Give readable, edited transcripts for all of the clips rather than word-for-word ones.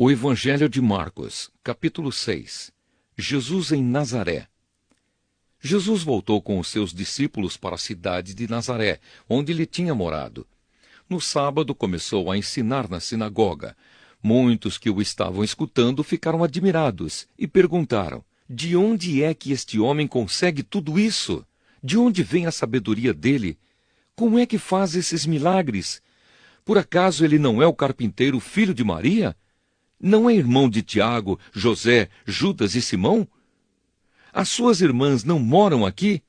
O Evangelho de Marcos, capítulo 6. Jesus em Nazaré. Jesus voltou com os seus discípulos para a cidade de Nazaré, onde ele tinha morado. No sábado começou a ensinar na sinagoga. Muitos que o estavam escutando ficaram admirados e perguntaram: de onde é que este homem consegue tudo isso? De onde vem a sabedoria dele? Como é que faz esses milagres? Por acaso ele não é o carpinteiro, filho de Maria? Não é irmão de Tiago, José, Judas e Simão? As suas irmãs não moram aqui?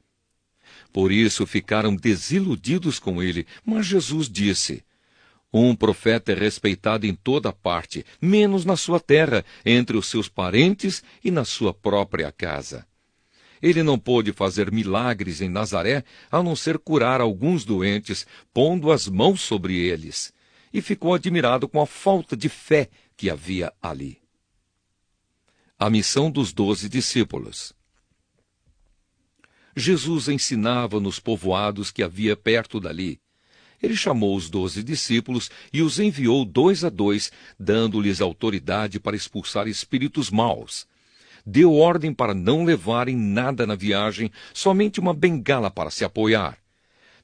Por isso ficaram desiludidos com ele, mas Jesus disse: um profeta é respeitado em toda parte, menos na sua terra, entre os seus parentes e na sua própria casa. Ele não pôde fazer milagres em Nazaré, a não ser curar alguns doentes, pondo as mãos sobre eles. E ficou admirado com a falta de fé que havia ali. A missão dos 12 discípulos. Jesus ensinava nos povoados que havia perto dali. Ele chamou os 12 discípulos e os enviou 2 a 2, dando-lhes autoridade para expulsar espíritos maus. Deu ordem para não levarem nada na viagem, somente uma bengala para se apoiar.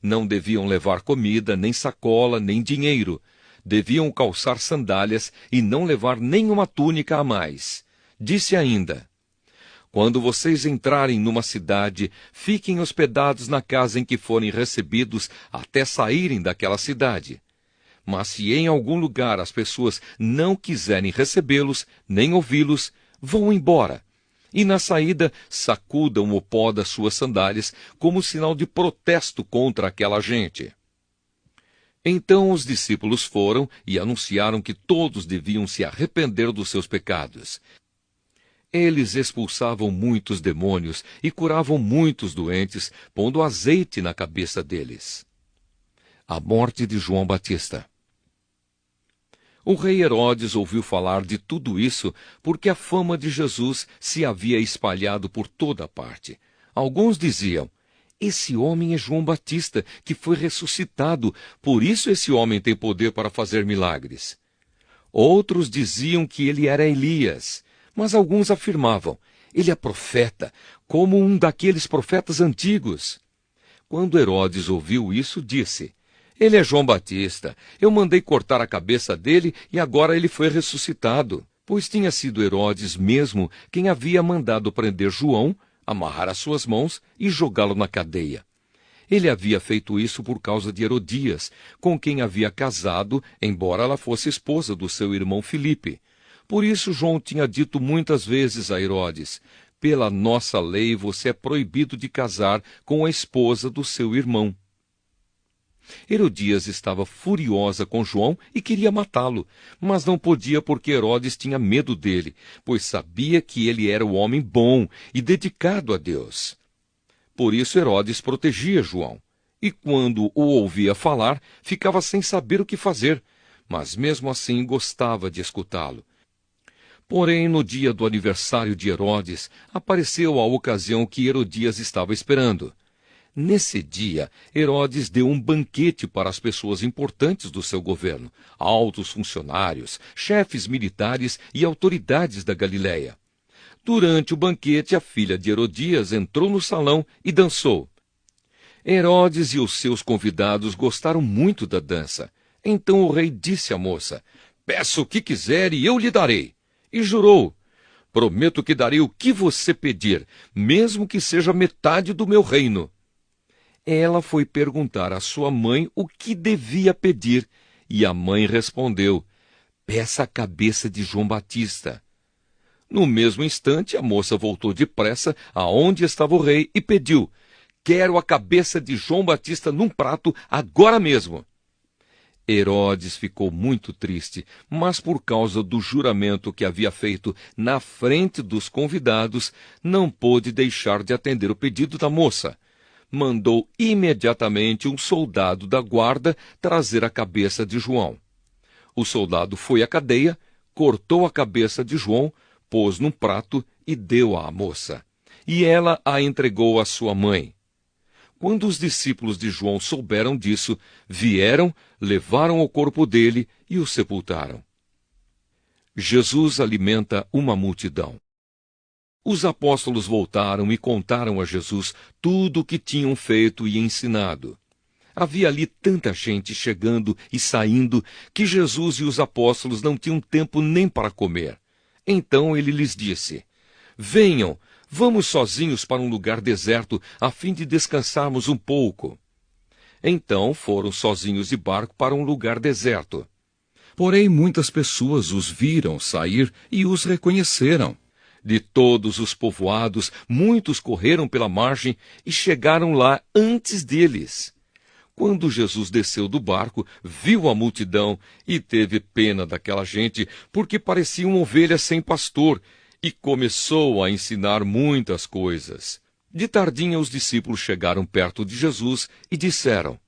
Não deviam levar comida, nem sacola, nem dinheiro. Deviam calçar sandálias e não levar nenhuma túnica a mais. Disse ainda: quando vocês entrarem numa cidade, fiquem hospedados na casa em que forem recebidos até saírem daquela cidade. Mas se em algum lugar as pessoas não quiserem recebê-los, nem ouvi-los, vão embora. E na saída, sacudam o pó das suas sandálias como sinal de protesto contra aquela gente. Então os discípulos foram e anunciaram que todos deviam se arrepender dos seus pecados. Eles expulsavam muitos demônios e curavam muitos doentes, pondo azeite na cabeça deles. A morte de João Batista. O rei Herodes ouviu falar de tudo isso porque a fama de Jesus se havia espalhado por toda parte. Alguns diziam: esse homem é João Batista, que foi ressuscitado, por isso esse homem tem poder para fazer milagres. Outros diziam que ele era Elias, mas alguns afirmavam: ele é profeta, como um daqueles profetas antigos. Quando Herodes ouviu isso, disse: ele é João Batista. Eu mandei cortar a cabeça dele e agora ele foi ressuscitado. Pois tinha sido Herodes mesmo quem havia mandado prender João, amarrar as suas mãos e jogá-lo na cadeia. Ele havia feito isso por causa de Herodias, com quem havia casado, embora ela fosse esposa do seu irmão Filipe. Por isso João tinha dito muitas vezes a Herodes: pela nossa lei você é proibido de casar com a esposa do seu irmão. Herodias estava furiosa com João e queria matá-lo, mas não podia porque Herodes tinha medo dele, pois sabia que ele era um homem bom e dedicado a Deus. Por isso Herodes protegia João, e quando o ouvia falar, ficava sem saber o que fazer, mas mesmo assim gostava de escutá-lo. Porém, no dia do aniversário de Herodes, apareceu a ocasião que Herodias estava esperando. Nesse dia, Herodes deu um banquete para as pessoas importantes do seu governo, altos funcionários, chefes militares e autoridades da Galiléia. Durante o banquete, a filha de Herodias entrou no salão e dançou. Herodes e os seus convidados gostaram muito da dança. Então o rei disse à moça: peça o que quiser e eu lhe darei. E jurou: prometo que darei o que você pedir, mesmo que seja metade do meu reino. Ela foi perguntar à sua mãe o que devia pedir, e a mãe respondeu: peça a cabeça de João Batista. No mesmo instante, a moça voltou depressa aonde estava o rei e pediu: quero a cabeça de João Batista num prato agora mesmo. Herodes ficou muito triste, mas por causa do juramento que havia feito na frente dos convidados, não pôde deixar de atender o pedido da moça. Mandou imediatamente um soldado da guarda trazer a cabeça de João. O soldado foi à cadeia, cortou a cabeça de João, pôs num prato e deu à moça. E ela a entregou à sua mãe. Quando os discípulos de João souberam disso, vieram, levaram o corpo dele e o sepultaram. Jesus alimenta uma multidão. Os apóstolos voltaram e contaram a Jesus tudo o que tinham feito e ensinado. Havia ali tanta gente chegando e saindo que Jesus e os apóstolos não tinham tempo nem para comer. Então ele lhes disse: Venham, vamos sozinhos para um lugar deserto, a fim de descansarmos um pouco. Então foram sozinhos de barco para um lugar deserto. Porém, muitas pessoas os viram sair e os reconheceram. De todos os povoados, muitos correram pela margem e chegaram lá antes deles. Quando Jesus desceu do barco, viu a multidão e teve pena daquela gente, porque pareciam ovelhas sem pastor, e começou a ensinar muitas coisas. De tardinha, os discípulos chegaram perto de Jesus e disseram: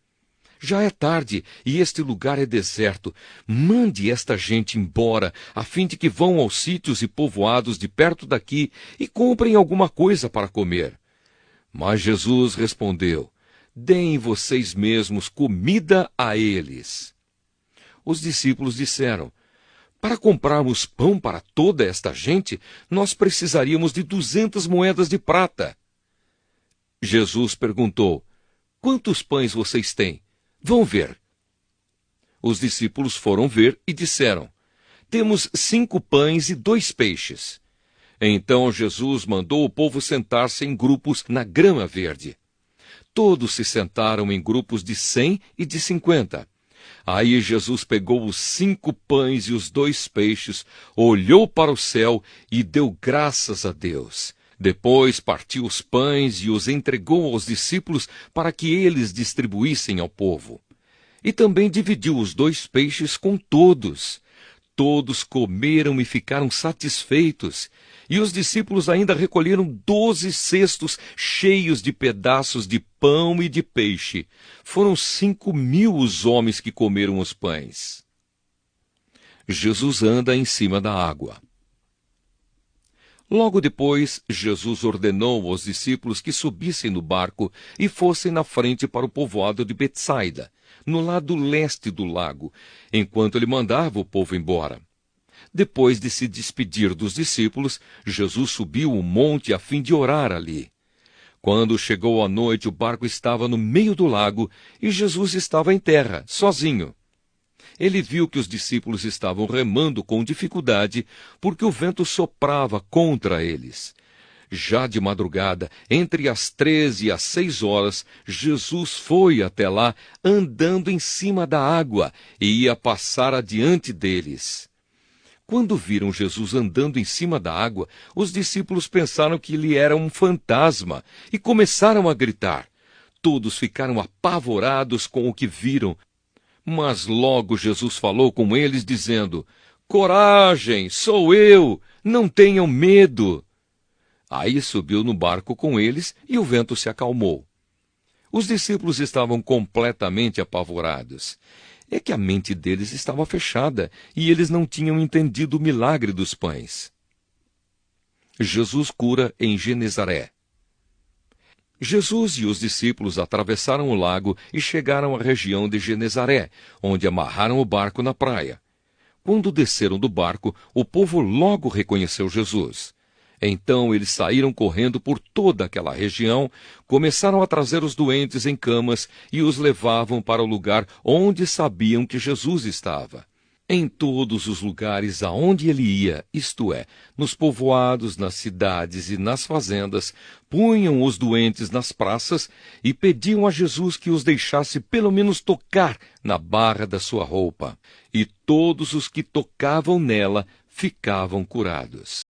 Já é tarde e este lugar é deserto. Mande esta gente embora, a fim de que vão aos sítios e povoados de perto daqui e comprem alguma coisa para comer. Mas Jesus respondeu: Deem vocês mesmos comida a eles. Os discípulos disseram: Para comprarmos pão para toda esta gente, nós precisaríamos de 200 moedas de prata. Jesus perguntou: Quantos pães vocês têm? Vão ver. Os discípulos foram ver e disseram: Temos 5 pães e 2 peixes. Então Jesus mandou o povo sentar-se em grupos na grama verde. Todos se sentaram em grupos de 100 e de 50. Aí Jesus pegou os 5 pães e os 2 peixes, olhou para o céu e deu graças a Deus. Depois partiu os pães e os entregou aos discípulos para que eles distribuíssem ao povo. E também dividiu os 2 peixes com todos. Todos comeram e ficaram satisfeitos. E os discípulos ainda recolheram 12 cestos cheios de pedaços de pão e de peixe. Foram 5.000 os homens que comeram os pães. Jesus anda em cima da água. Logo depois, Jesus ordenou aos discípulos que subissem no barco e fossem na frente para o povoado de Betsaida, no lado leste do lago, enquanto ele mandava o povo embora. Depois de se despedir dos discípulos, Jesus subiu o monte a fim de orar ali. Quando chegou a noite, o barco estava no meio do lago e Jesus estava em terra, sozinho. Ele viu que os discípulos estavam remando com dificuldade, porque o vento soprava contra eles. Já de madrugada, entre as 13 e as 6 horas, Jesus foi até lá, andando em cima da água, e ia passar adiante deles. Quando viram Jesus andando em cima da água, os discípulos pensaram que ele era um fantasma e começaram a gritar. Todos ficaram apavorados com o que viram. Mas logo Jesus falou com eles, dizendo: Coragem, sou eu, não tenham medo. Aí subiu no barco com eles e o vento se acalmou. Os discípulos estavam completamente apavorados. É que a mente deles estava fechada e eles não tinham entendido o milagre dos pães. Jesus cura em Genezaré. Jesus e os discípulos atravessaram o lago e chegaram à região de Genezaré, onde amarraram o barco na praia. Quando desceram do barco, o povo logo reconheceu Jesus. Então eles saíram correndo por toda aquela região, começaram a trazer os doentes em camas e os levavam para o lugar onde sabiam que Jesus estava. Em todos os lugares aonde ele ia, isto é, nos povoados, nas cidades e nas fazendas, punham os doentes nas praças e pediam a Jesus que os deixasse pelo menos tocar na barra da sua roupa. E todos os que tocavam nela ficavam curados.